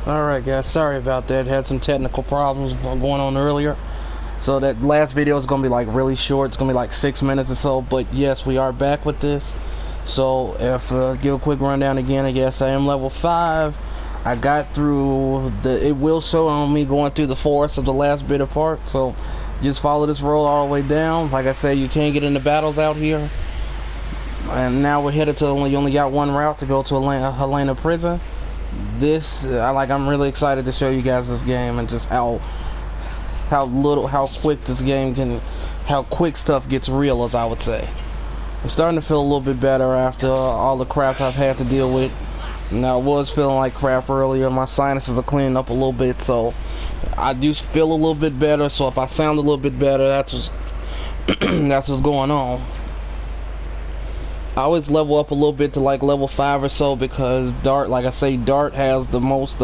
Alright guys, sorry about that. Had some technical problems going on earlier. So that last video is going to be like really short. It's going to be like 6 minutes or so. But yes, we are back with this. So if give a quick rundown again, I guess I am level 5. I got through it will show on me going through the forest of the last bit of part. So just follow this road all the way down. Like I said, you can't get into battles out here. And now we're headed to you only got one route to go to Hellena Prison. I'm really excited to show you guys this game and just how quick this game can, how quick stuff gets real, as I would say. I'm starting to feel a little bit better after all the crap I've had to deal with. Now I was feeling like crap earlier. My sinuses are cleaning up a little bit, so I do feel a little bit better. So if I sound a little bit better, that's what's that's what's going on. I always level up a little bit to like level 5 or so because Dart, like I say, Dart has the most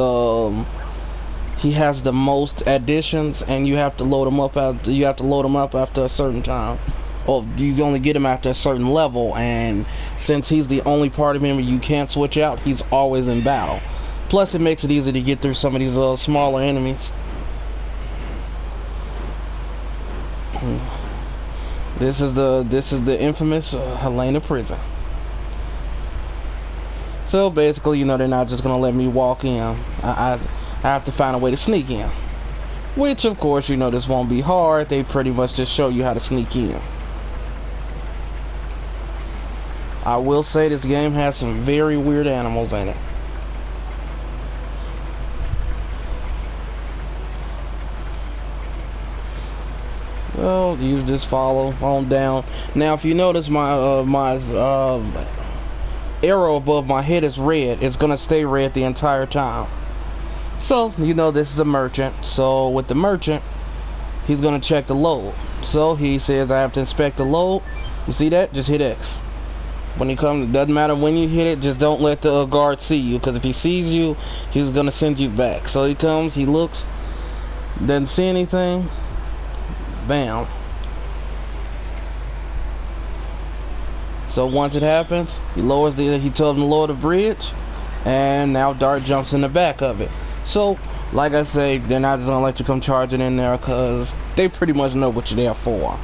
he has the most additions, and you have to load them up after a certain time. Or you only get him after a certain level, and since he's the only party member you can't switch out, he's always in battle. Plus it makes it easy to get through some of these smaller enemies. This is the infamous Hellena Prison. So basically, you know, they're not just gonna let me walk in. I have to find a way to sneak in. Which, of course, you know, this won't be hard. They pretty much just show you how to sneak in. I will say this game has some very weird animals in it. Well, you just follow on down. Now, if you notice, my arrow above my head is red. It's gonna stay red the entire time. So, you know, this is a merchant. So, with the merchant, he's gonna check the load. So, he says I have to inspect the load. You see that? Just hit X. When he comes, it doesn't matter when you hit it. Just don't let the guard see you, because if he sees you, he's gonna send you back. So he comes, he looks, doesn't see anything. Bam. So once it happens, he tells him to lower the bridge, and now Dart jumps in the back of it. So, like I say, they're not just gonna let you come charging in there, because they pretty much know what you're there for.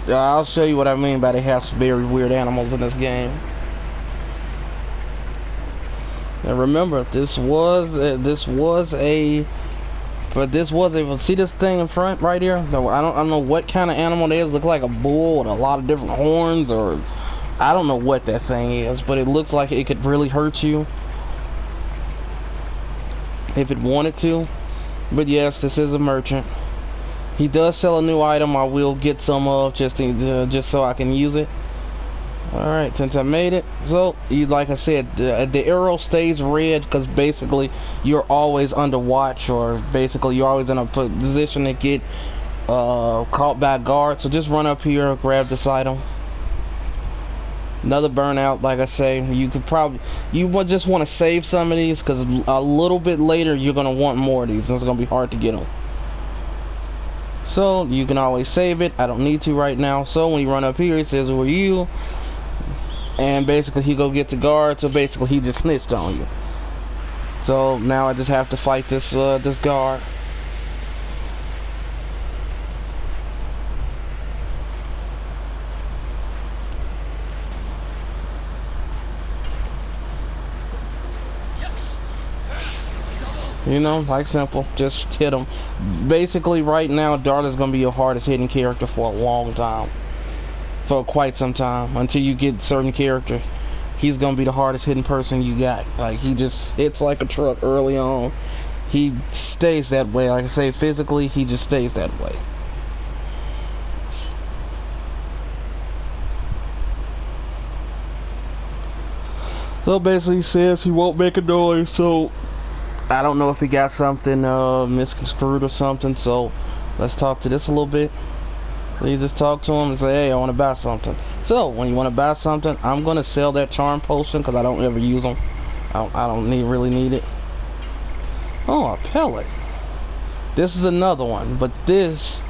I'll show you what I mean by they have some very weird animals in this game. Now remember, this was a see this thing in front right here? I don't know what kind of animal it is. Look like a bull with a lot of different horns, or I don't know what that thing is, but it looks like it could really hurt you if it wanted to. But yes, this is a merchant. He does sell a new item. I will get some of just so I can use it. Alright, since I made it, so like I said, the arrow stays red because basically you're always under watch, or basically you're always in a position to get caught by a guard. So just run up here, grab this item. Another burnout, like I say. You would just want to save some of these, because a little bit later you're going to want more of these, and it's going to be hard to get them. So you can always save it. I don't need to right now. So when you run up here, it says, "Who are you?" And basically he go get the guard. So basically he just snitched on you. So now I just have to fight this guard. You know, like simple, just hit him. Basically right now Dart is gonna be your hardest hitting character for a long time. For quite some time, until you get certain characters. He's gonna be the hardest hitting person you got. Like, he just hits like a truck early on. He stays that way. Like I say, physically he just stays that way. So basically he says he won't make a noise. So I don't know if he got something misconstrued or something. So let's talk to this a little bit. You just talk to him and say, "Hey, I want to buy something." So when you want to buy something, I'm gonna sell that charm potion because I don't ever use them. I don't really need it. Oh, a pellet. This is another one, but this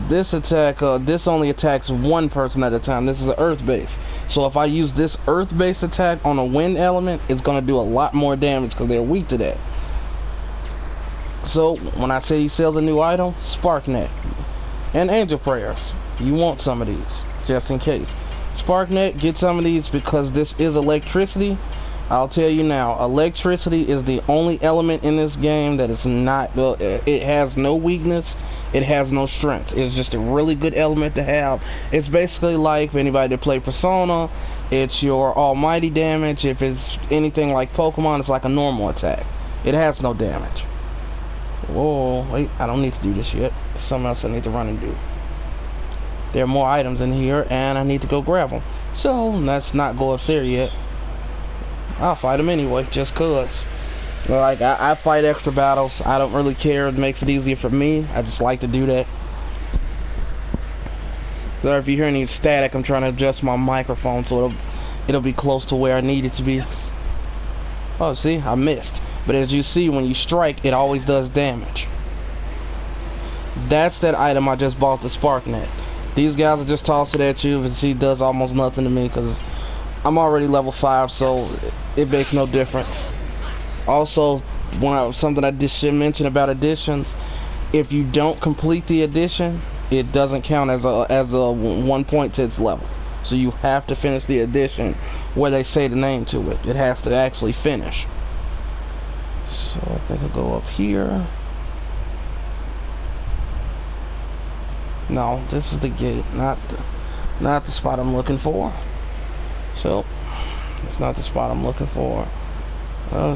this attack, this only attacks one person at a time. This is an earth base. So if I use this earth base attack on a wind element, it's gonna do a lot more damage because they're weak to that. So when I say he sells a new item, Spark Net and Angel Prayers, you want some of these just in case. Spark Net, get some of these because this is electricity. I'll tell you now, electricity is the only element in this game that is not, it has no weakness, it has no strength. It's just a really good element to have. It's basically like, for anybody that play Persona, it's your almighty damage. If it's anything like Pokemon, it's like a normal attack. It has no damage. Whoa, wait, I don't need to do this yet. There's something else I need to run and do. There are more items in here, and I need to go grab them. So, let's not go up there yet. I'll fight them anyway, just cause. Like, I fight extra battles. I don't really care. It makes it easier for me. I just like to do that. So if you hear any static, I'm trying to adjust my microphone so it'll be close to where I need it to be. Oh, see? I missed. But as you see, when you strike, it always does damage. That's that item I just bought, the Spark Net. These guys will just toss it at you, and see, it does almost nothing to me because I'm already level 5, so it makes no difference. Also, something I just should mention about additions: if you don't complete the addition, it doesn't count as a 1 point to its level. So you have to finish the addition where they say the name to it. It has to actually finish. So I think I'll go up here. No, this is the gate, not the spot I'm looking for. So it's not the spot I'm looking for.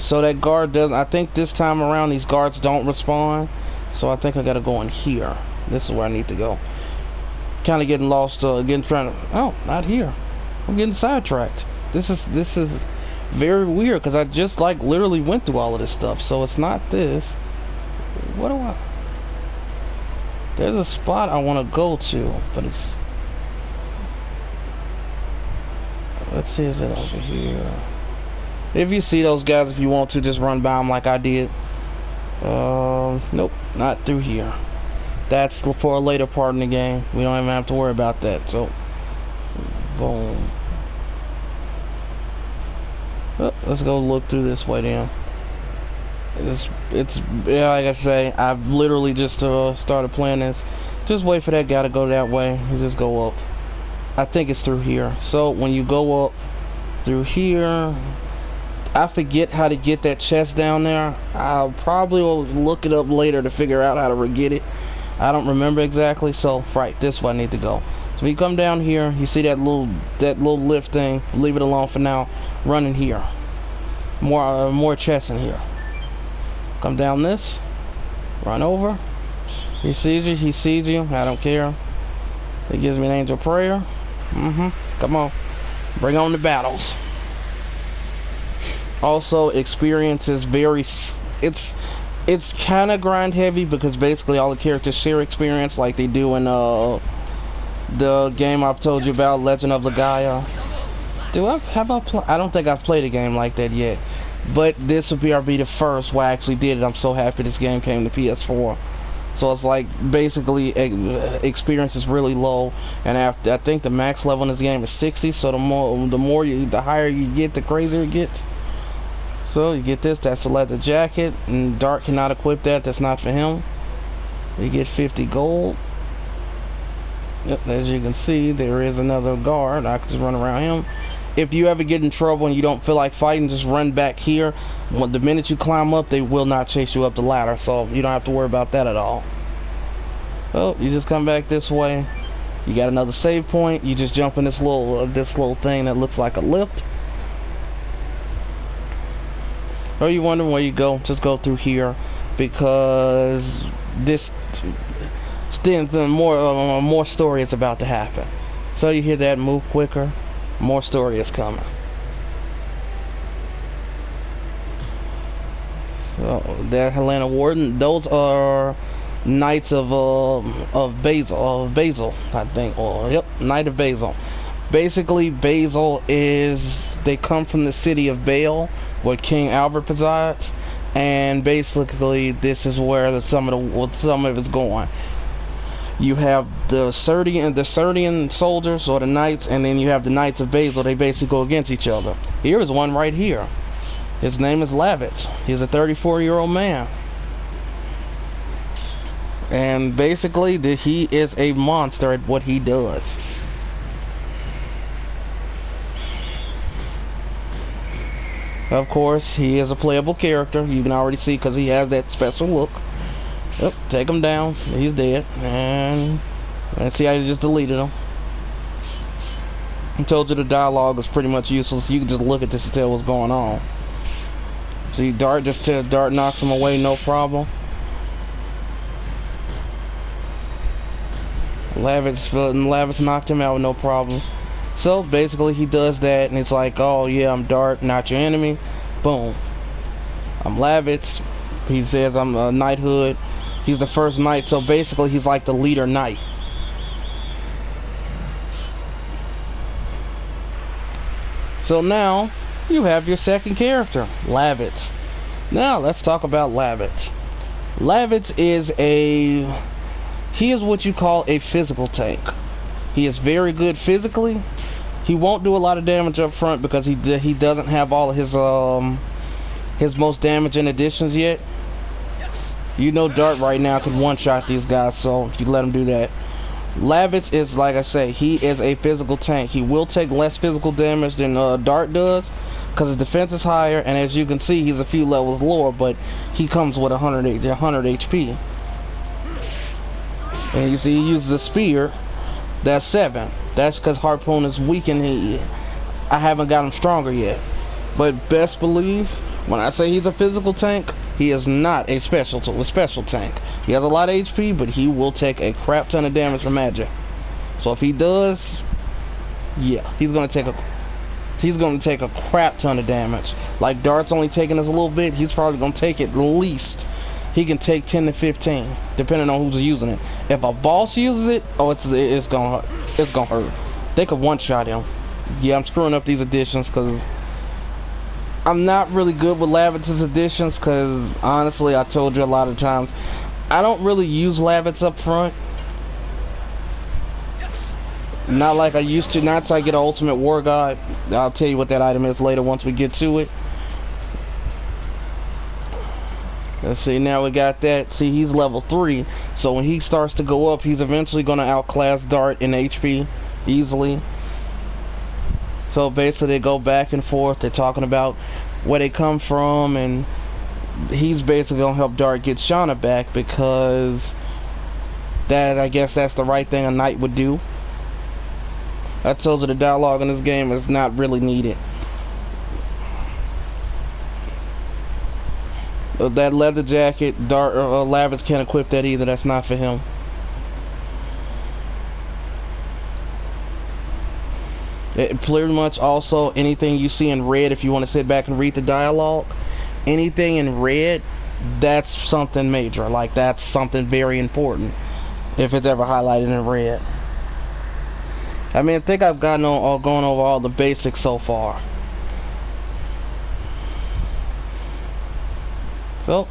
So that guard doesn't. I think this time around these guards don't respawn. So I think I gotta go in here. This is where I need to go. Kind of getting lost. Again, trying to. Oh, not here. I'm getting sidetracked. This is very weird because I just like literally went through all of this stuff. So it's not this. What do I? There's a spot I want to go to, but it's. Let's see, is it over here? If you see those guys, if you want to, just run by them like I did. Nope, not through here. That's for a later part in the game. We don't even have to worry about that. So, boom. Oh, let's go look through this way then. It's yeah, like I say, I've literally just started playing this. Just wait for that guy to go that way. You just go up. I think it's through here. So when you go up through here, I forget how to get that chest down there. I'll probably will look it up later to figure out how to get it. I don't remember exactly. So right, this way I need to go. So when you come down here, you see that little lift thing. Leave it alone for now. Run in here. More chests in here. Come down this. Run over. He sees you. He sees you. I don't care. It gives me an angel prayer. Come on. Bring on the battles. Also, experience is very. It's kind of grind heavy because basically all the characters share experience like they do in the game I've told you about, Legend of Dragoon. I don't think I've played a game like that yet. But this will be the first where I actually did it. I'm so happy this game came to PS4. So it's like basically experience is really low, and after I think the max level in this game is 60. So the higher you get, the crazier it gets. So you get this. That's a leather jacket, and Dark cannot equip that. That's not for him. You get 50 gold. Yep, as you can see, there is another guard. I can just run around him. If you ever get in trouble and you don't feel like fighting, just run back here. The minute you climb up, they will not chase you up the ladder, so you don't have to worry about that at all. Oh, you just come back this way. You got another save point. You just jump in this little thing that looks like a lift. Or you wondering where you go? Just go through here because this more story is about to happen. So you hear that, move quicker. More story is coming. So that Hellena warden, those are knights of Basil, I think. Or yep, Knight of Basil. Basically, Basil they come from the city of Bale, where King Albert presides, and basically this is where some of it's going. You have the Serdian soldiers, or the knights, and then you have the Knights of Basil. They basically go against each other. Here is one right here. His name is Lavitz. He's a 34-year-old man. And basically, he is a monster at what he does. Of course, he is a playable character. You can already see because he has that special look. Yep, take him down. He's dead. And see how he just deleted him. I told you the dialogue is pretty much useless. You can just look at this to tell what's going on. See, Dart knocks him away, no problem. Lavitz knocked him out, no problem. So basically he does that, and it's like, oh yeah, I'm Dart, not your enemy. Boom. I'm Lavitz. He says I'm a knighthood. He's the first knight, so basically he's like the leader knight. So now you have your second character, Lavitz. Now let's talk about Lavitz. Lavitz is he is what you call a physical tank. He is very good physically. He won't do a lot of damage up front because he doesn't have all of his most damaging additions yet. You know Dart right now can one-shot these guys, so you let him do that. Lavitz is, like I say, he is a physical tank. He will take less physical damage than Dart does because his defense is higher, and as you can see, he's a few levels lower, but he comes with 100 HP. And you see he uses a spear. That's 7. That's because Harpoon is weak and I haven't got him stronger yet. But best believe, when I say he's a physical tank, he is not a special tank. He has a lot of HP, but he will take a crap ton of damage from magic. So if he does, yeah, he's gonna take a crap ton of damage. Like Dart's only taking us a little bit, he's probably gonna take at least. He can take 10 to 15, depending on who's using it. If a boss uses it, oh, it's gonna hurt. They could one-shot him. Yeah, I'm screwing up these additions because I'm not really good with Lavitz's additions. Because honestly, I told you a lot of times, I don't really use Lavitz up front. Not like I used to. Not till I get an Ultimate War God. I'll tell you what that item is later once we get to it. Let's see, now we got that. See, he's level 3, so when he starts to go up, he's eventually going to outclass Dart in HP easily. So basically they go back and forth. They're talking about where they come from, and he's basically going to help Dart get Shauna back because I guess that's the right thing a knight would do. I told you the dialogue in this game is not really needed. That leather jacket, Lavitz can't equip that either. That's not for him. It pretty much also anything you see in red, if you want to sit back and read the dialogue, anything in red, that's something major. Like that's something very important if it's ever highlighted in red. I mean, I think I've gone over all the basics so far. So,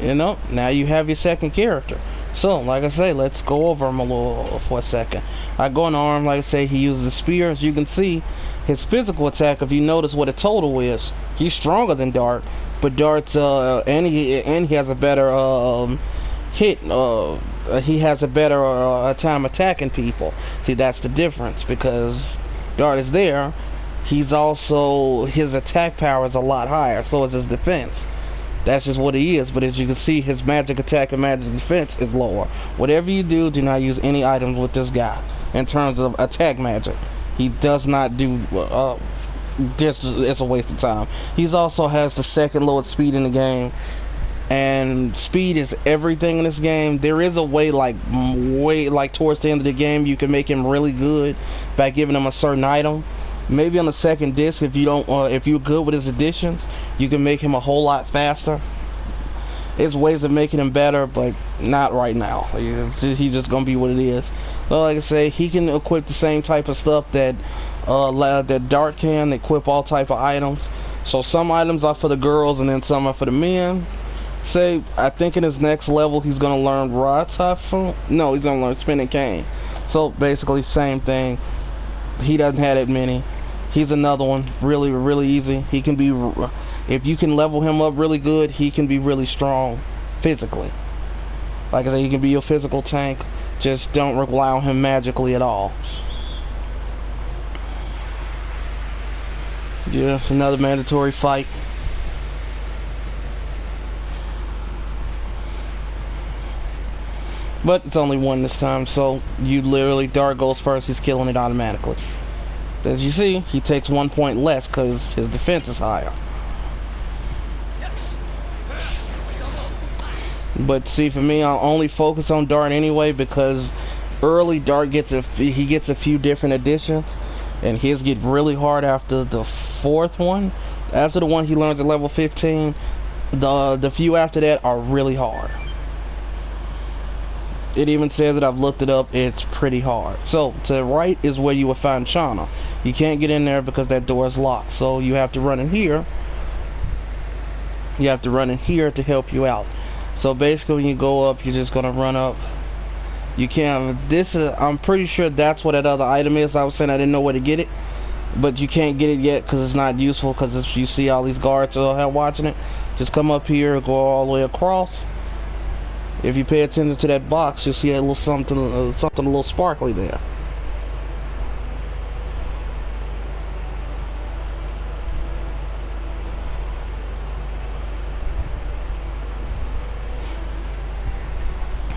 you know, now you have your second character. So, like I say, let's go over him a little for a second. I go on the arm, like I say, he uses a spear. As you can see, his physical attack, if you notice what a total is, he's stronger than Dart. But Dart's, and he has a better hit. He has a better time attacking people. See, that's the difference, because Dart is there. He's also, his attack power is a lot higher, so is his defense. That's just what he is. But as you can see, his magic attack and magic defense is lower. Whatever you do not use any items with this guy in terms of attack magic. He does not do just, it's a waste of time. He's also has the second lowest speed in the game, and speed is everything in this game. There is a way, like towards the end of the game, you can make him really good by giving him a certain item. Maybe on the second disc, if you're good with his additions, you can make him a whole lot faster. There's ways of making him better, but not right now. He's just gonna be what it is. So like I say, he can equip the same type of stuff that Dart can. Equip all type of items. So some items are for the girls, and then some are for the men. Say, I think in his next level he's gonna learn Rod Typhoon. No, he's gonna learn Spinning Cane. So basically, same thing. He doesn't have that many. He's another one, really, really easy. He can be, if you can level him up really good, he can be really strong physically. Like I said, he can be your physical tank. Just don't rely on him magically at all. Yeah, it's another mandatory fight. But it's only one this time, so you literally, Dart goes first, he's killing it automatically. As you see, he takes 1 point less because his defense is higher. But see, for me, I'll only focus on Dart anyway because early Dart gets a few different additions, and his get really hard after the 4th one. After the one he learns at level 15, the few after that are really hard. It even says that, I've looked it up, it's pretty hard. So to the right is where you will find Shauna. You can't get in there because that door is locked, so you have to run in here. You have to run in here to help you out. So basically when you go up, you're just gonna run up. You can't, I'm pretty sure that's what that other item is. I was saying I didn't know where to get it, but you can't get it yet because it's not useful, because you see all these guards watching it. Just come up here, go all the way across. If you pay attention to that box, you'll see a little something a little sparkly there.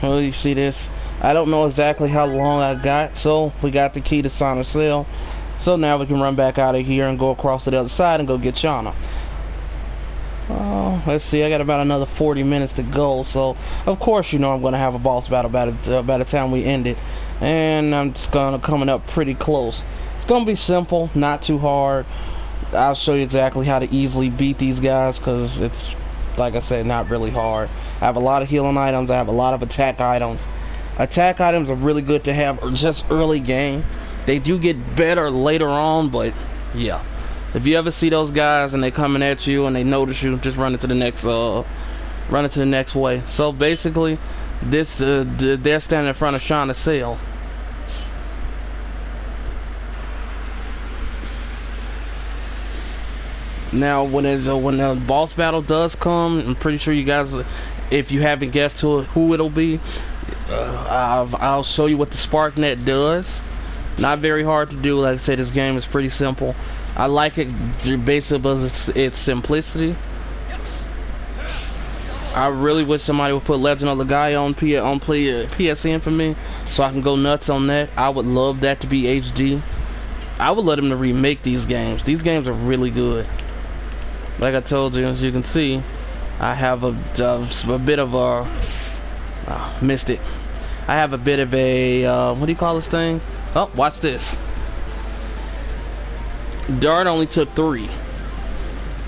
Well, you see this? I don't know exactly how long I got, so we got the key to Sauna's cell. So now we can run back out of here and go across to the other side and go get Shauna. Oh, let's see, I got about another 40 minutes to go, so of course you know I'm going to have a boss battle by the time we end it. And I'm just coming up pretty close. It's going to be simple, not too hard. I'll show you exactly how to easily beat these guys, because it's, like I said, not really hard. I have a lot of healing items, I have a lot of attack items. Attack items are really good to have just early game. They do get better later on, but yeah. If you ever see those guys and they coming at you and they notice you, just run into the next way. So basically, this they're standing in front of Shauna's cell. Now, when the boss battle does come, I'm pretty sure you guys, if you haven't guessed who it'll be, I'll show you what the spark net does. Not very hard to do. Like I said, this game is pretty simple. I like it basically its simplicity. I really wish somebody would put Legend of Dragoon on PSN for me, so I can go nuts on that. I would love that to be HD. I would let them to remake these games. These games are really good. Like I told you, as you can see, I have a bit of a missed it. I have a bit of a what do you call this thing? Oh, watch this. Dart only took 3.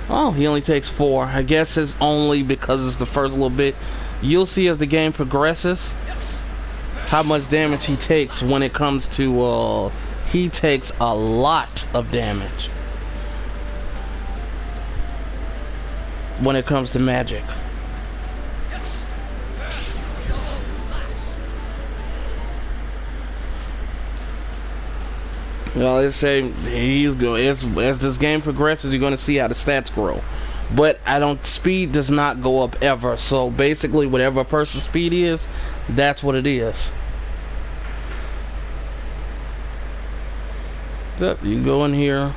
Oh, he only takes 4. I guess it's only because it's the first little bit. You'll see as the game progresses how much damage he takes when it comes to he takes a lot of damage when it comes to magic. Well, let's say he's going as this game progresses, you're going to see how the stats grow. But speed does not go up ever. So basically, whatever a person's speed is, that's what it is. So you go in here.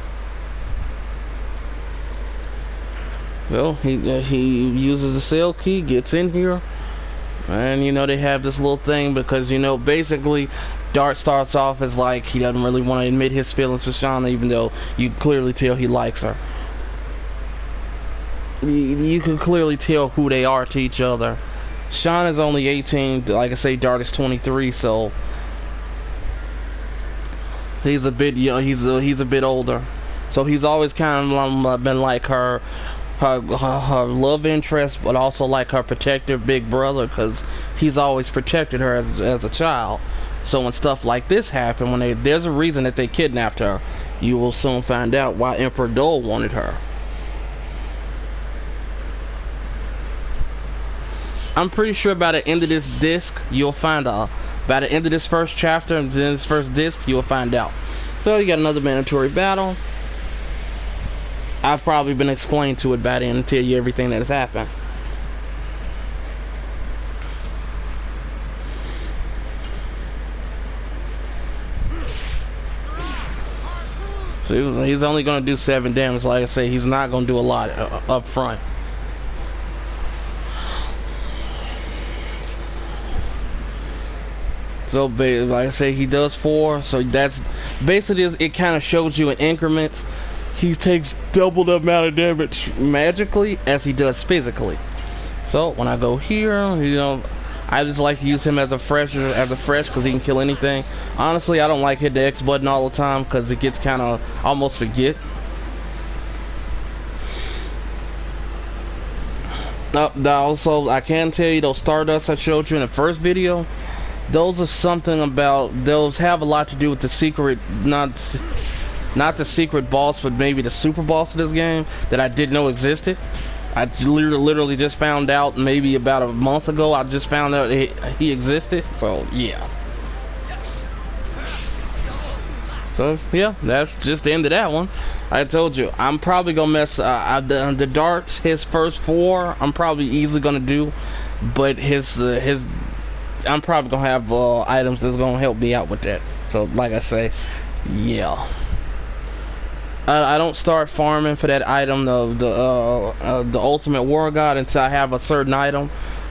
So he uses the cell key, gets in here, and you know they have this little thing because you know basically. Dart starts off as like he doesn't really want to admit his feelings for Shauna, even though you clearly tell he likes her. You can clearly tell who they are to each other. Shauna's only 18, like I say, Dart is 23, so he's a bit, you know, he's a bit older. So he's always kind of been like her love interest, but also like her protector, big brother, because he's always protected her as a child. So when stuff like this happen, when there's a reason that they kidnapped her, you will soon find out why Emperor Dole wanted her. I'm pretty sure by the end of this disc, you'll find out. By the end of this first chapter and then this first disc, you'll find out. So you got another mandatory battle. I've probably been explained to it by then and tell you everything that has happened. So he's only going to do 7 damage. Like I say, he's not going to do a lot up front. So like I say, he does 4. So that's basically, it kind of shows you in increments. He takes double the amount of damage magically as he does physically. So when I go here, you know, I just like to use him as a fresh because he can kill anything. Honestly, I don't like hitting the X button all the time because it gets kind of almost forget. Also, I can tell you those Stardust I showed you in the first video, those are something about, those have a lot to do with the secret, not the secret boss, but maybe the super boss of this game that I didn't know existed. I literally just found out maybe about a month ago. I just found out he existed. So yeah. So yeah, that's just the end of that one. I told you, I'm probably gonna mess the darts. His first 4, I'm probably easily gonna do, but his I'm probably gonna have items that's gonna help me out with that. So like I say, yeah. I don't start farming for that item, the ultimate war god, until I have a certain item,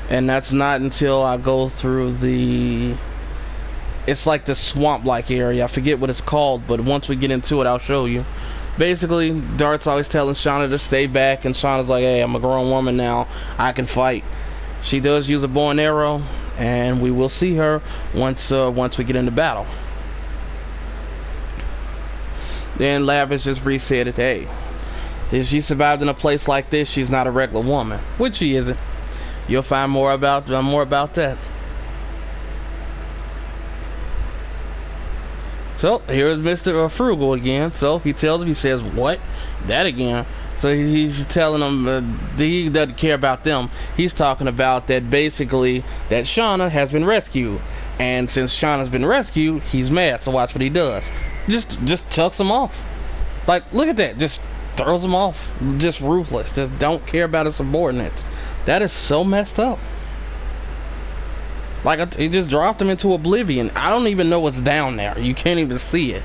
and that's not until I go through it's like the swamp-like area. I forget what it's called, but once we get into it, I'll show you. Basically, Dart's always telling Shauna to stay back, and Shauna's like, "Hey, I'm a grown woman now. I can fight." She does use a bow and arrow, and we will see her once we get into battle. Then Lavish just resaid it. Hey, if she survived in a place like this, she's not a regular woman, which she isn't. You'll find more about that. So here's Mr. Frugal again. So he tells him, he says, "What? That again?" So he's telling them he doesn't care about them. He's talking about that basically that Shauna has been rescued, and since Shauna's been rescued, he's mad. So watch what he does. Just chucks him off. Like, look at that. Just throws him off. Just ruthless. Just don't care about his subordinates. That is so messed up. Like, he just dropped him into oblivion. I don't even know what's down there. You can't even see it.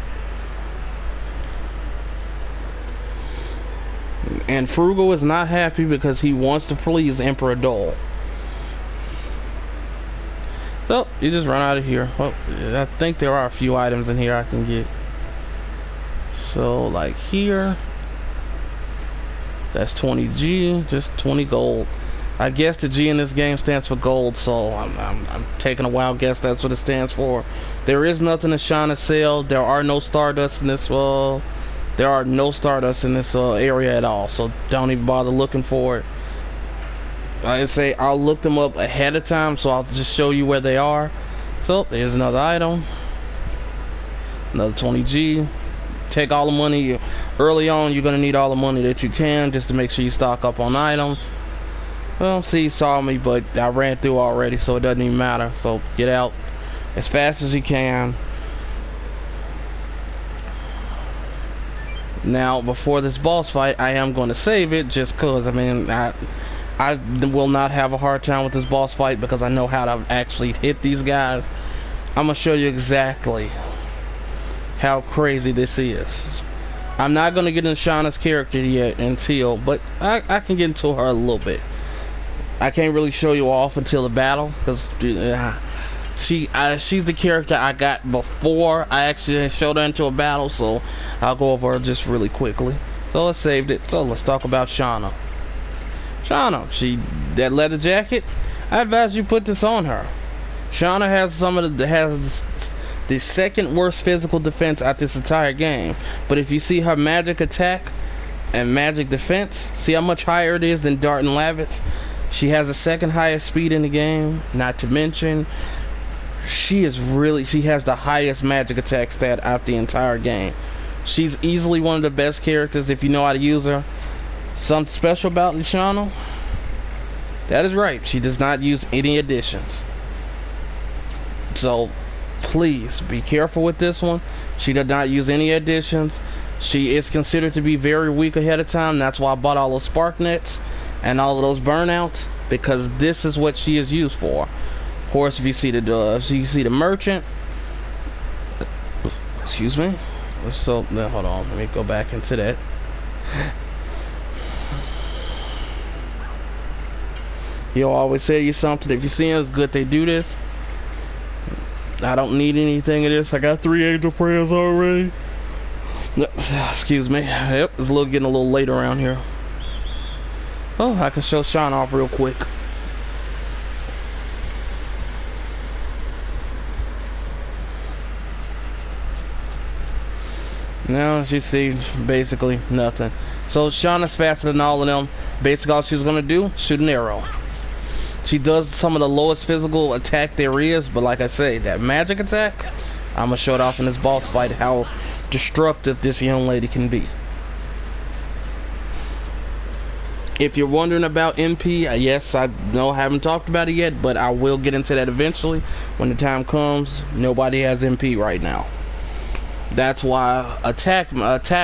And Frugal is not happy because he wants to please Emperor Dole. So you just run out of here. Well, I think there are a few items in here I can get. So like here, that's 20G, just 20 gold. I guess the G in this game stands for gold, so I'm taking a wild guess that's what it stands for. There is nothing to Shauna sell. There are no Stardust in this area at all, so don't even bother looking for it. I say I'll look them up ahead of time, so I'll just show you where they are. So there's another item, another 20G. Take all the money early on. You're gonna need all the money that you can just to make sure you stock up on items. Well, see, he saw me, but I ran through already, so it doesn't even matter. So get out as fast as you can. Now, before this boss fight, I am going to save it just cause, I mean, I will not have a hard time with this boss fight because I know how to actually hit these guys. I'm gonna show you exactly how crazy this is. I'm not gonna get into Shauna's character yet until, but I can get into her a little bit. I can't really show you off until the battle because she's the character I got before I actually showed her into a battle, so I'll go over her just really quickly. So let's save it. So let's talk about Shauna. Shauna, that leather jacket, I advise you put this on her. Shauna has the second worst physical defense out this entire game, but if you see her magic attack and magic defense, see how much higher it is than Dart and Lavitz. She has the second highest speed in the game, not to mention she has the highest magic attack stat out the entire game. She's easily one of the best characters if you know how to use her. Something special about Shauna, That is right. She does not use any additions. So please be careful with this one. She does not use any additions. She is considered to be very weak ahead of time. That's why I bought all those spark nets and all of those burnouts, because this is what she is used for. Of course, if you see the merchant, excuse me. So now hold on, let me go back into that. He'll always say you something. If you see him, it's good they do this. I don't need anything of this. I got 3 angel prayers already. Excuse me. Yep, it's getting a little late around here. Oh, I can show Sean off real quick. Now, as you see, basically nothing. So Shauna's faster than all of them. Basically, all she's gonna do, shoot an arrow. She does some of the lowest physical attack there is, but like I say, that magic attack, I'm gonna show it off in this boss fight how destructive this young lady can be. If you're wondering about MP, yes, I know I haven't talked about it yet, but I will get into that eventually when the time comes. Nobody has MP right now. That's why attack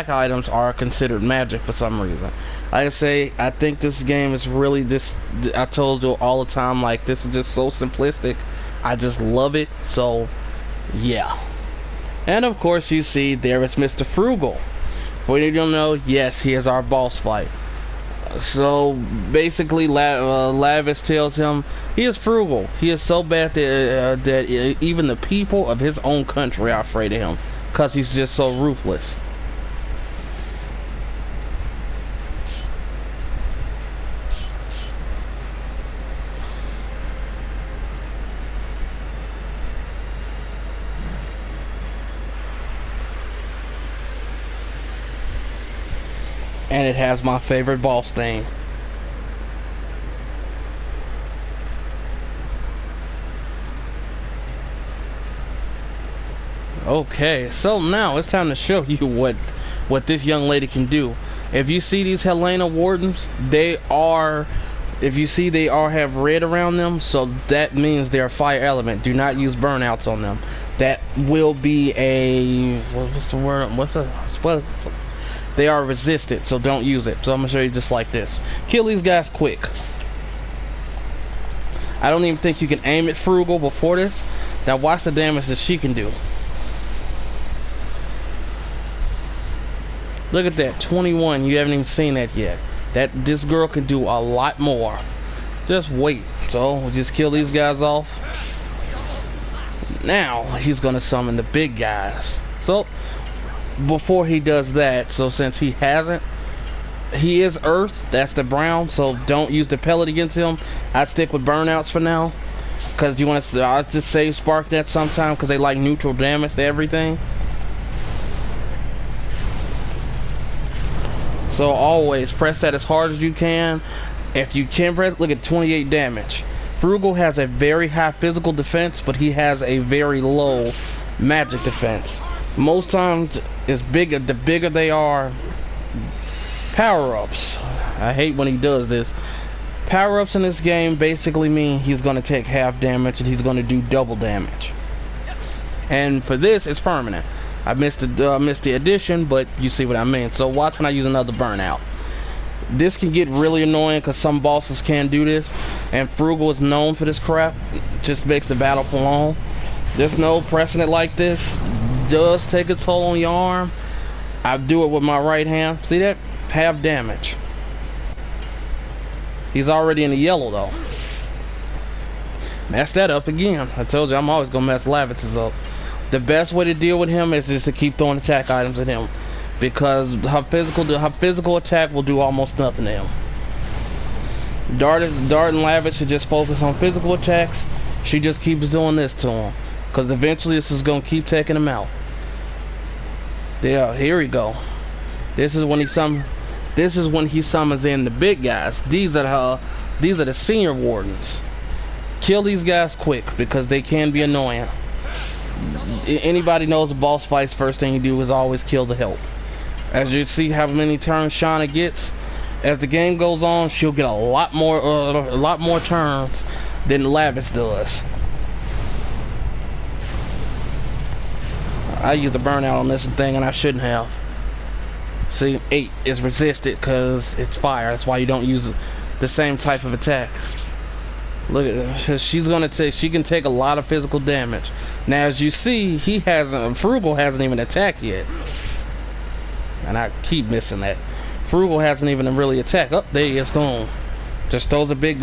items are considered magic for some reason. Like I say, I think this game is really just, I told you all the time, like, this is just so simplistic. I just love it. So yeah. And of course you see there is Mr. Frugal. For you don't know, yes, he is our boss fight. So basically Lavish tells him he is frugal. He is so bad that even the people of his own country are afraid of him, because he's just so ruthless. And it has my favorite boss theme. Okay, so now it's time to show you what this young lady can do. If you see these Hellena wardens, they all have red around them, so that means they're fire element. Do not use burnouts on them. That will be a, what's the word? They are resistant, so don't use it. So I'm gonna show you just like this. Kill these guys quick. I don't even think you can aim at Frugal before this. Now watch the damage that she can do. Look at that, 21. You haven't even seen that yet. This girl can do a lot more. Just wait. So we'll just kill these guys off. Now he's gonna summon the big guys. So before he does that, so since he hasn't, he is earth, that's the brown, so don't use the pellet against him. I'd stick with burnouts for now, because you want to, I'll just save spark net sometime, because they like neutral damage to everything. So always press that as hard as you can. If you can press, look at 28 damage. Frugal has a very high physical defense, but he has a very low magic defense. Most times, the bigger they are, power-ups. I hate when he does this. Power-ups in this game basically mean he's going to take half damage and he's going to do double damage. And for this, it's permanent. I missed the addition, but you see what I mean. So watch when I use another burnout. This can get really annoying because some bosses can do this, and Frugal is known for this crap. It just makes the battle prolong. There's no pressing it like this. Does take a toll on your arm. I do it with my right hand. See that? Half damage. He's already in the yellow though. Mess that up again. I told you I'm always gonna mess Lavish's up. The best way to deal with him is just to keep throwing attack items at him, because her physical attack will do almost nothing to him. Dart and Lavish should just focus on physical attacks. She just keeps doing this to him, because eventually this is gonna keep taking him out. Yeah, here we go. This is when he summons in the big guys. These are the senior wardens. Kill these guys quick, because they can be annoying. Anybody knows the boss fights, first thing you do is always kill the help. As you see how many turns Shauna gets, As the game goes on, she'll get a lot more turns than Lavitz does. I used the burnout on this thing and I shouldn't have. See, 8 is resisted because it's fire. That's why you don't use the same type of attack. Look at this. She can take a lot of physical damage. Now, as you see, Frugal hasn't even attacked yet. And I keep missing that. Frugal hasn't even really attacked. Oh, there he is, gone. Just throws a big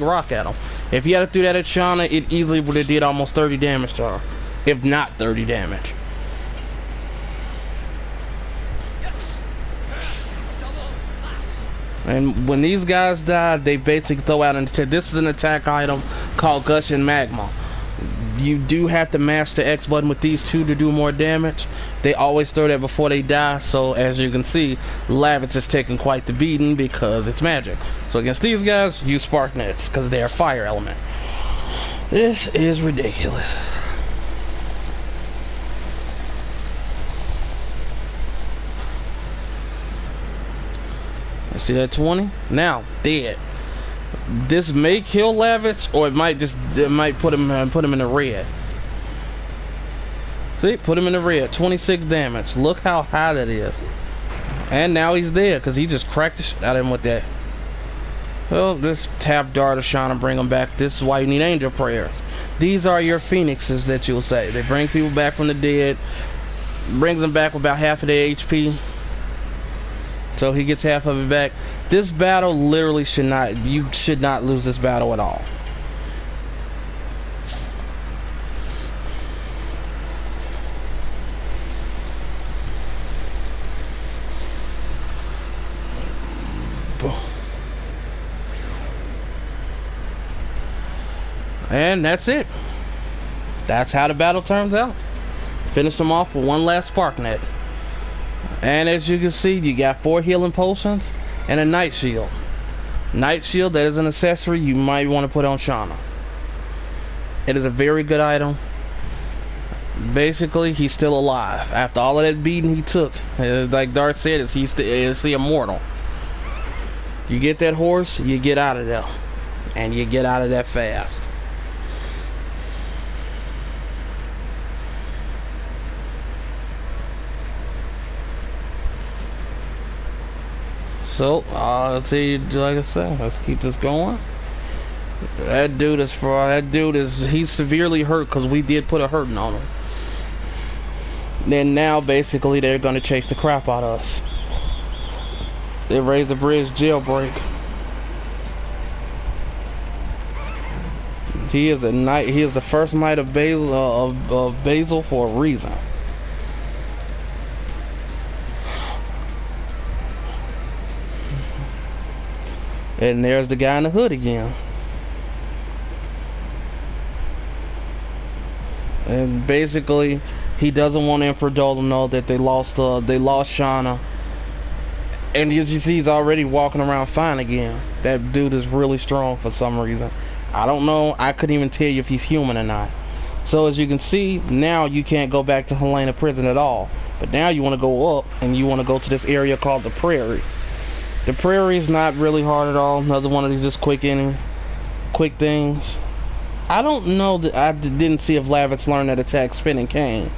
rock at him. If you had to do that at Shauna, it easily would have did almost 30 damage to her. If not 30 damage. And when these guys die, they basically throw out this is an attack item called Gushing Magma. You do have to mash the X button with these two to do more damage. They always throw that before they die, so as you can see, Lavitz is taking quite the beating because it's magic. So against these guys, use Spark Nets because they are fire element. This is ridiculous. See that 20? Now dead. This may kill Lavitz, or it might put him in the red. See, put him in the red. 26 damage. Look how high that is. And now he's dead because he just cracked the shit out of him with that. Well, this tap dart of Shauna bring him back. This is why you need angel prayers. These are your phoenixes that you'll say. They bring people back from the dead. Brings them back with about half of their HP. So he gets half of it back. This battle literally you should not lose this battle at all. And that's it. That's how the battle turns out. Finish them off with one last spark net. And as you can see, you got 4 healing potions and a night shield. Night shield, that is an accessory you might want to put on Shauna. It is a very good item. Basically, he's still alive. After all of that beating he took, like Darth said, is he immortal. You get that horse, you get out of there. And you get out of that fast. So, I'll tell you, like I said, let's keep this going. That dude he's severely hurt because we did put a hurting on him. Then now, basically, they're going to chase the crap out of us. They raised the bridge jailbreak. He is the first knight of Basil for a reason. And there's the guy in the hood again. And basically, he doesn't want Emperor Dole to know that they lost Shauna. And as you see, he's already walking around fine again. That dude is really strong for some reason. I don't know. I couldn't even tell you if he's human or not. So as you can see, now you can't go back to Hellena Prison at all. But now you want to go up, and you want to go to this area called the Prairie. The Prairie is not really hard at all. Another one of these just quick things. I don't know that I didn't see if Lavitz learned that attack spinning cane.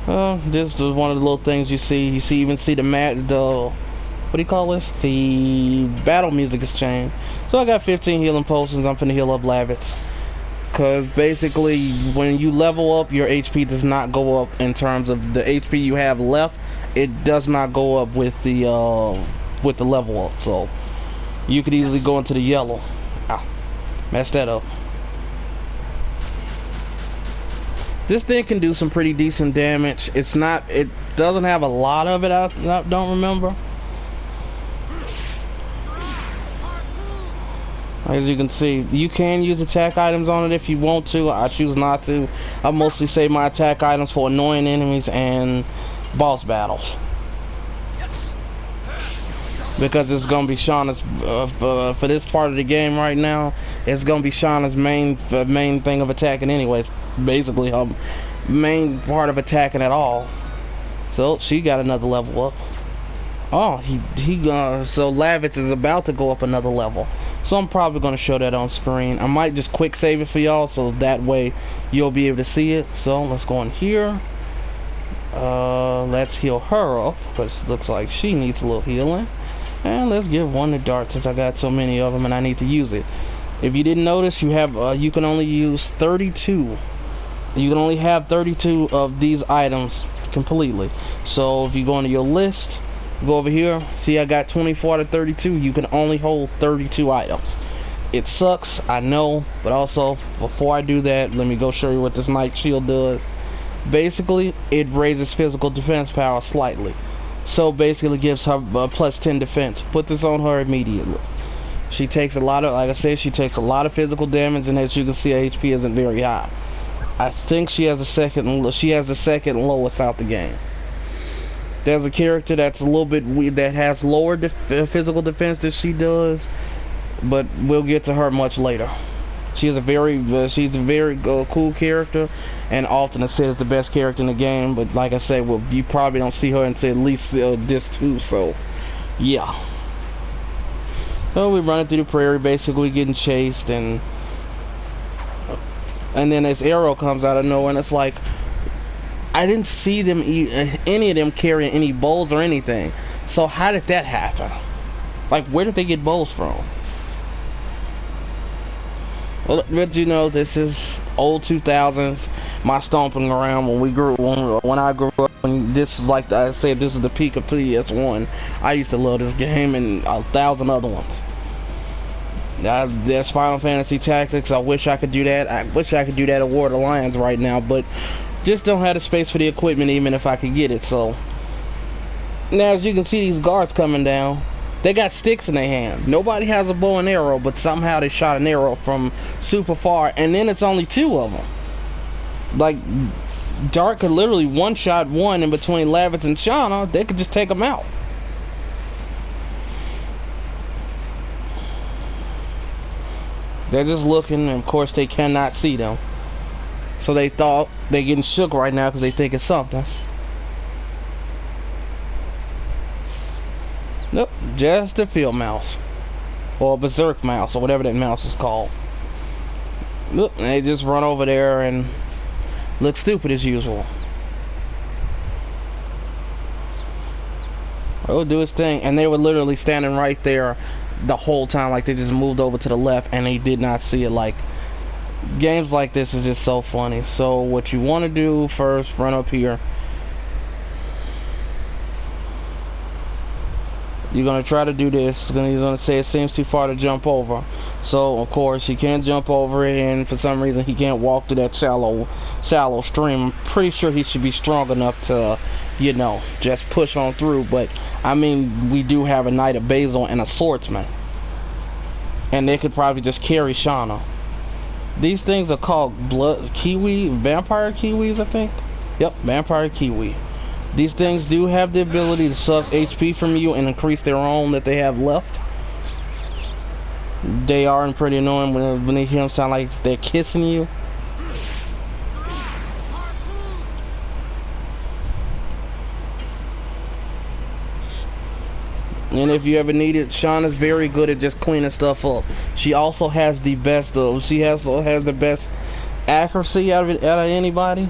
This is one of the little things you see. You even see the what do you call this? The battle music has changed. So I got 15 healing potions. I'm finna heal up Lavitz. Because basically, when you level up, your HP does not go up in terms of the HP you have left. It does not go up with the level up. So you could easily go into the yellow. Ow, messed that up. This thing can do some pretty decent damage. It doesn't have a lot of it. I don't remember. As you can see, you can use attack items on it if you want to. I choose not to. I mostly save my attack items for annoying enemies and boss battles. Because it's going to be Shauna's, for this part of the game right now, it's going to be Shauna's main thing of attacking anyways. Basically, her main part of attacking at all. So, she got another level up. Oh, so Lavitz is about to go up another level. So I'm probably going to show that on screen. I might just quick save it for y'all so that way you'll be able to see it. So let's go in here. Let's heal her up because it looks like she needs a little healing. And let's give one to Dart since I got so many of them and I need to use it. If you didn't notice, you can only use 32. You can only have 32 of these items completely. So if you go into your list, go over here, see I got 24 out of 32. You can only hold 32 items. It sucks, I know, but also before I do that, let me go show you what this Night Shield does. Basically, it raises physical defense power slightly. So basically gives her plus 10 defense. Put this on her immediately. She takes a lot of, like I said, she takes a lot of physical damage, and as you can see, her HP isn't very high. I think she has the second lowest out the game. There's a character that's a little bit weird that has lower physical defense than she does, but we'll get to her much later. She's a very cool character, and often is said is the best character in the game. But like I said, well, you probably don't see her until at least this 2. So, yeah. So we're running through the prairie, basically getting chased, and then this arrow comes out of nowhere, and it's like I didn't see them any of them carrying any bows or anything. So how did that happen? Like, where did they get bows from? Well, but you know, this is old 2000s. My stomping around when I grew up. And this is like I said, this is the peak of PS1. I used to love this game and 1,000 other ones. There's Final Fantasy Tactics. I wish I could do that. I wish I could do that at War of the Lions right now, but just don't have the space for the equipment even if I could get it. So now, as you can see, these guards coming down. They got sticks in their hand. Nobody has a bow and arrow, but somehow they shot an arrow from super far, and then it's only 2 of them. Like, Dart could literally one-shot one in between Lavitz and Shauna. They could just take them out. They're just looking, and of course they cannot see them. So they thought they're getting shook right now because they think it's something. Nope, just a field mouse. Or a berserk mouse, or whatever that mouse is called. Look, they just run over there and look stupid as usual. He'll do his thing, and they were literally standing right there the whole time, like they just moved over to the left and they did not see it. Like, games like this is just so funny. So what you want to do first, run up here. You're going to try to do this. He's going to say it seems too far to jump over. So, of course, he can't jump over it, and for some reason he can't walk through that shallow stream. I'm pretty sure he should be strong enough to, you know, just push on through. But, I mean, we do have a Knight of Basil and a Swordsman. And they could probably just carry Shauna. These things are called vampire kiwis, I think. Yep, vampire kiwi. These things do have the ability to suck HP from you and increase their own that they have left. They are pretty annoying when they hear them sound like they're kissing you. And if you ever need it, Shauna's very good at just cleaning stuff up. She also has the best the best accuracy out of anybody.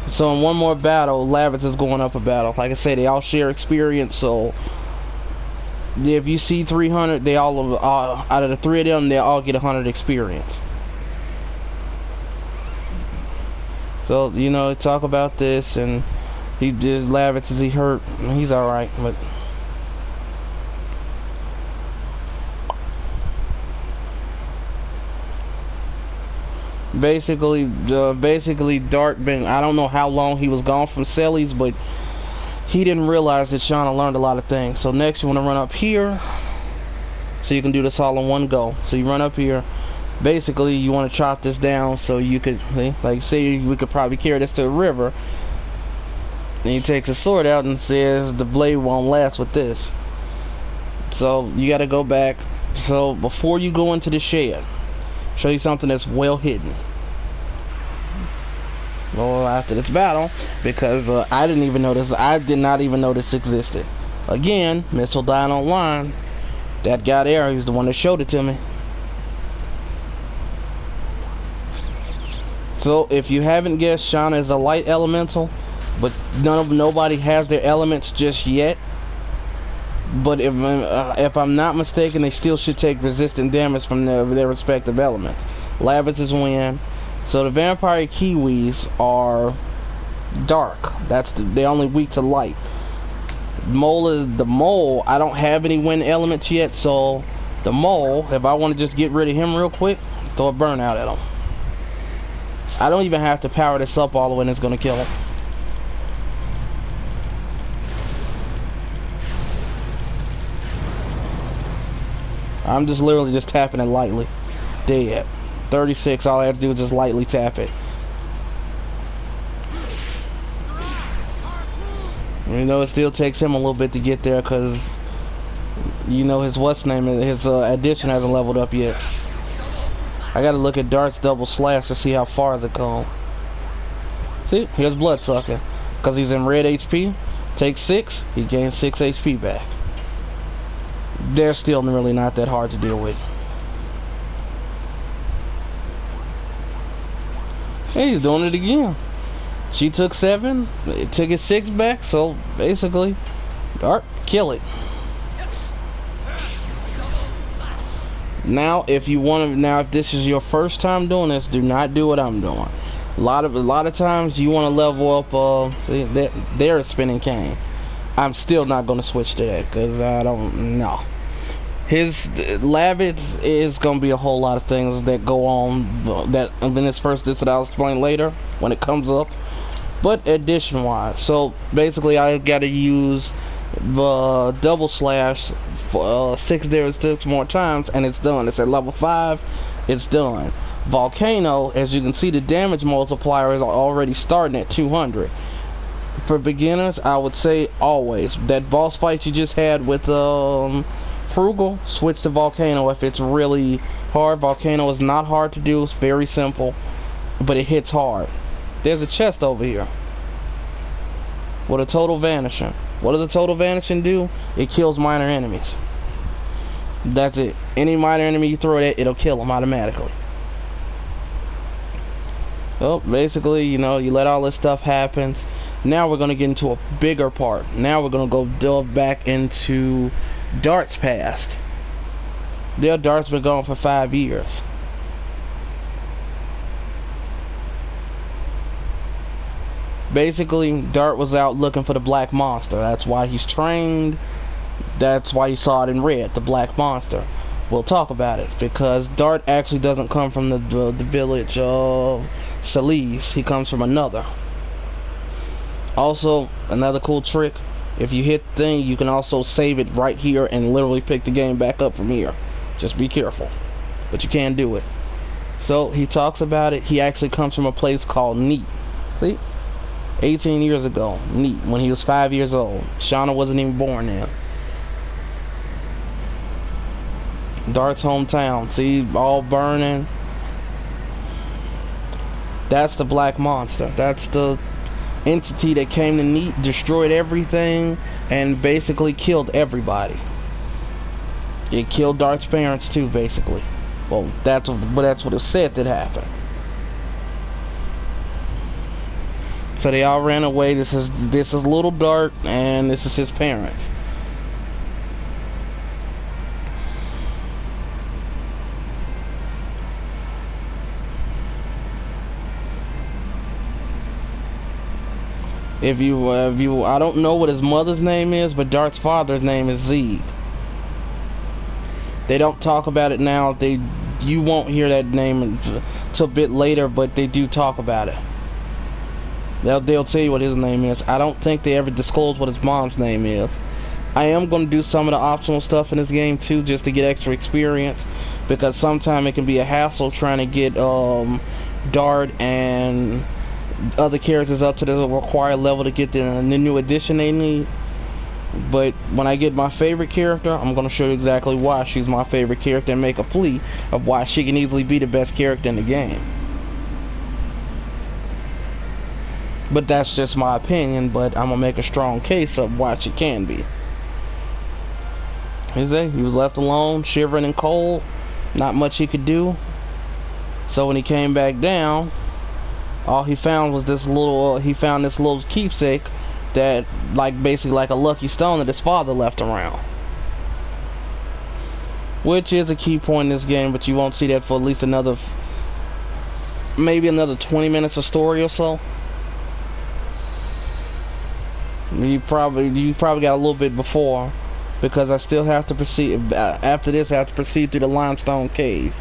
So in one more battle, Lavitz is going up a battle. Like I said, they all share experience. So if you see 300, they all out of the 3 of them, they all get 100 experience. So, you know, talk about this, and he just Lavitz, is he hurt? He's all right, but. Basically, Dart been, I don't know how long he was gone from Selly's, but he didn't realize that Shauna learned a lot of things. So next you want to run up here, so you can do this all in one go. So you run up here. Basically, you want to chop this down so you could, like, say we could probably carry this to the river. Then he takes his sword out and says the blade won't last with this. So you got to go back. So before you go into the shed, show you something that's well hidden. Well, after this battle, because I did not even know this existed. Again, Missile dying online. That guy there, he's the one that showed it to me. So if you haven't guessed, Shauna is a light elemental, but nobody has their elements just yet. But if I'm not mistaken, they still should take resistant damage from their respective elements. Lavitz is wind. So the vampire kiwis are dark. They're only weak to light. The mole. I don't have any wind elements yet, so the mole. If I want to just get rid of him real quick, throw a burnout at him. I don't even have to power this up all the way, and it's gonna kill him. I'm just literally just tapping it lightly. Dead. 36. All I have to do is just lightly tap it. You know, it still takes him a little bit to get there because, you know, his addition hasn't leveled up yet. I gotta look at Dart's double slash to see how far it goes. See, here's blood sucking. Because he's in red HP, takes 6, he gains 6 HP back. They're still really not that hard to deal with. Hey, he's doing it again. She took 7, it took his 6 back, so basically, Dart, kill it. Now, if this is your first time doing this, do not do what I'm doing. A lot of times you want to level up. See, they're a spinning cane. I'm still not going to switch to that because I don't know. His Lavitz is going to be a whole lot of things that go on that in this first that I'll explain later when it comes up. But addition wise, so basically I got to use the double slash for 6 more times, and it's done. It's at level 5. It's done. Volcano, as you can see, the damage multiplier is already starting at 200. For beginners, I would say always that boss fight you just had with Frugal, switch to Volcano if it's really hard. Volcano is not hard to do. It's very simple, but it hits hard. There's a chest over here with a total vanishing. What does a total vanishing do? It kills minor enemies. That's it. Any minor enemy you throw it at, it'll kill them automatically. Well, basically, you know, you let all this stuff happen. Now we're going to get into a bigger part. Now we're going to go delve back into Dart's past. Dart's been gone for 5 years. Basically, Dart was out looking for the black monster. That's why he's trained. That's why you saw it in red, the black monster. We'll talk about it because Dart actually doesn't come from the village of Celise. He comes from another. Also, another cool trick. If you hit the thing, you can also save it right here and literally pick the game back up from here. Just be careful. But you can do it. So, he talks about it. He actually comes from a place called Neat. See? 18 years ago, Neat, when he was 5 years old. Shauna wasn't even born then. Dart's hometown. See, all burning. That's the black monster. That's the entity that came to Neat, destroyed everything, and basically killed everybody. It killed Dart's parents too, basically. Well, that's what it said that happened. So they all ran away. This is little Dart, and this is his parents. If you, I don't know what his mother's name is, but Dart's father's name is Zeke. They don't talk about it now. You won't hear that name until a bit later, but they do talk about it. They'll tell you what his name is. I don't think they ever disclose what his mom's name is. I am going to do some of the optional stuff in this game too, just to get extra experience, because sometimes it can be a hassle trying to get Dart and other characters up to the required level to get the new addition they need. But when I get my favorite character, I'm going to show you exactly why she's my favorite character and make a plea of why she can easily be the best character in the game. But that's just my opinion, but I'm going to make a strong case of why she can be. He was left alone, shivering and cold. Not much he could do. So when he came back down, all he found was this little. He found this little keepsake that, like, basically like a lucky stone that his father left around. Which is a key point in this game, but you won't see that for at least another, maybe another 20 minutes of story or so. You probably got a little bit before, because I still have to proceed after this. I have to proceed through the limestone cave,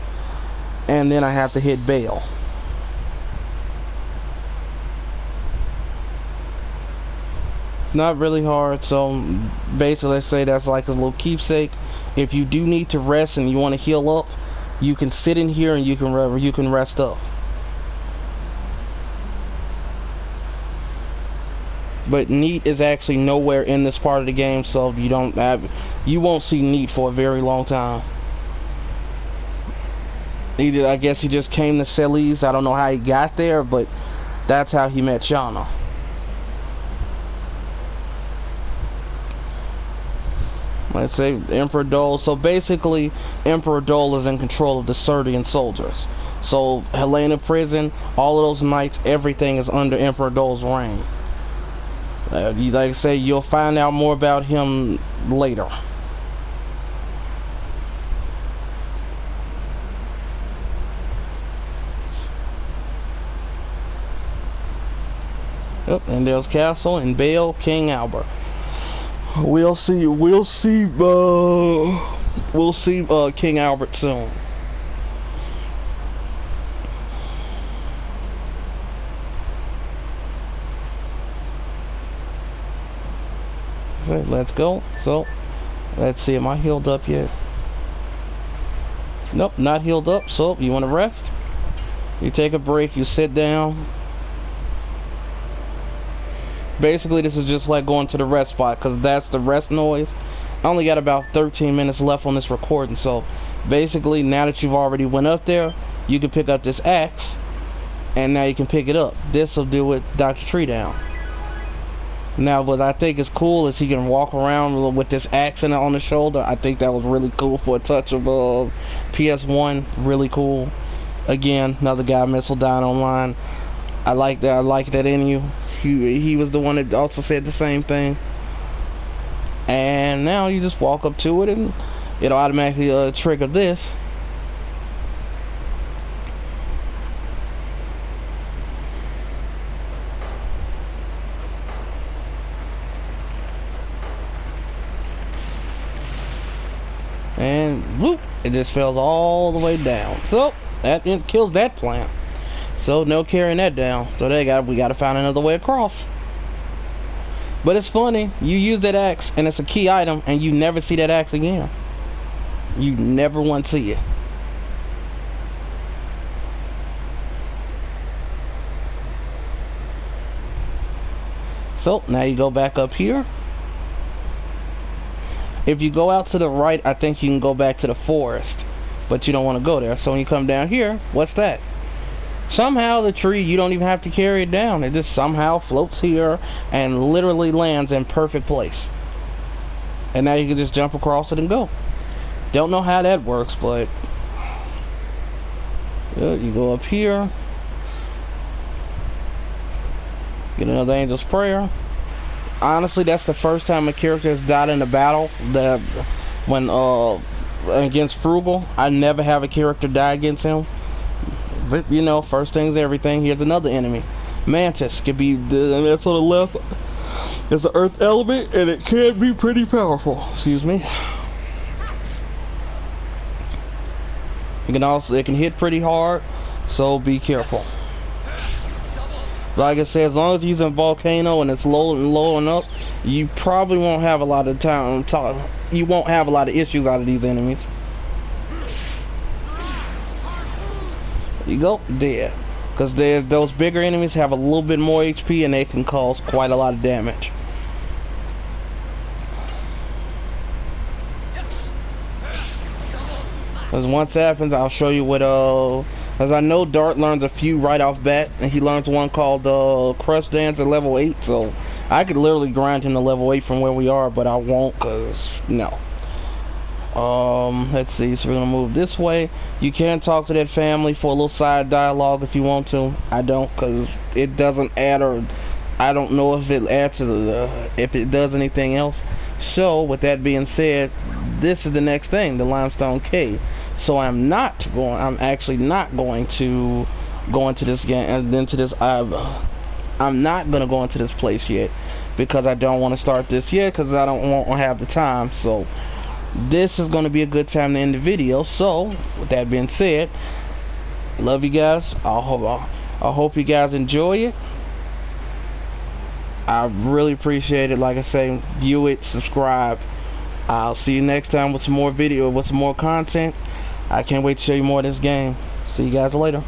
and then I have to hit Bale. It's not really hard. So basically, let's say that's like a little keepsake. If you do need to rest and you want to heal up, you can sit in here and you can rest up. But Neat is actually nowhere in this part of the game, so you won't see Neat for a very long time. I guess he just came to Celes. I don't know how he got there, but that's how he met Shauna. Let's say Emperor Dole. So basically, Emperor Dole is in control of the Serdian soldiers. So Hellena Prison, all of those knights, everything is under Emperor Dole's reign. Like I say, you'll find out more about him later. Yep, and there's Castle and Bale, King Albert. We'll see King Albert soon. Okay, let's go. So, let's see, am I healed up yet? Nope, not healed up. So, you want to rest? You take a break, you sit down. Basically, this is just like going to the rest spot, because that's the rest noise. I only got about 13 minutes left on this recording, so basically, now that you've already went up there, you can pick up this axe, and now you can pick it up. This will do with Dr. Tree down. Now, what I think is cool is he can walk around with this axe on the shoulder. I think that was really cool for a touch of PS1. Really cool. Again, another guy, Missile Dying Online. I like that. I like that in you. He was the one that also said the same thing. And now you just walk up to it and it'll automatically trigger this. And whoop, it just falls all the way down. So that kills that plant. So no carrying that down. So we gotta find another way across. But it's funny, you use that axe and it's a key item and you never see that axe again. You never want to see it. So now you go back up here. If you go out to the right, I think you can go back to the forest, but you don't want to go there. So when you come down here, what's that? Somehow the tree, you don't even have to carry it down. It just somehow floats here and literally lands in perfect place. And now you can just jump across it and go. Don't know how that works, but you go up here. Get another Angel's Prayer. Honestly, that's the first time a character has died in a battle. When against Frugal, I never have a character die against him. But you know, first thing's everything. Here's another enemy. Mantis could be that's on the left. It's an earth element, and it can be pretty powerful. Excuse me. It can hit pretty hard, so be careful. Like I said, as long as he's in Volcano and it's low and up, you probably won't have a lot of you won't have a lot of issues out of these enemies. You go dead, because those bigger enemies have a little bit more HP and they can cause quite a lot of damage. Because once that happens, I'll show you what because I know Dart learns a few right off bat, and he learns one called Crush Dance at level 8, so I could literally grind him to level 8 from where we are, but I won't, because no. Let's see, so we're gonna move this way. You can talk to that family for a little side dialogue if you want to. I don't, because it doesn't add, or I don't know if it adds to the if it does anything else. So with that being said, this is the next thing, the limestone cave. So I'm actually not going to go into this game and into this I'm not gonna go into this place yet, because I don't want to start this yet, because I don't want to have the time. So this is going to be a good time to end the video. So with that being said, love you guys. I hope you guys enjoy it. I really appreciate it. Like I say, view it, subscribe. I'll see you next time with some more video, with some more content. I can't wait to show you more of this game. See you guys later.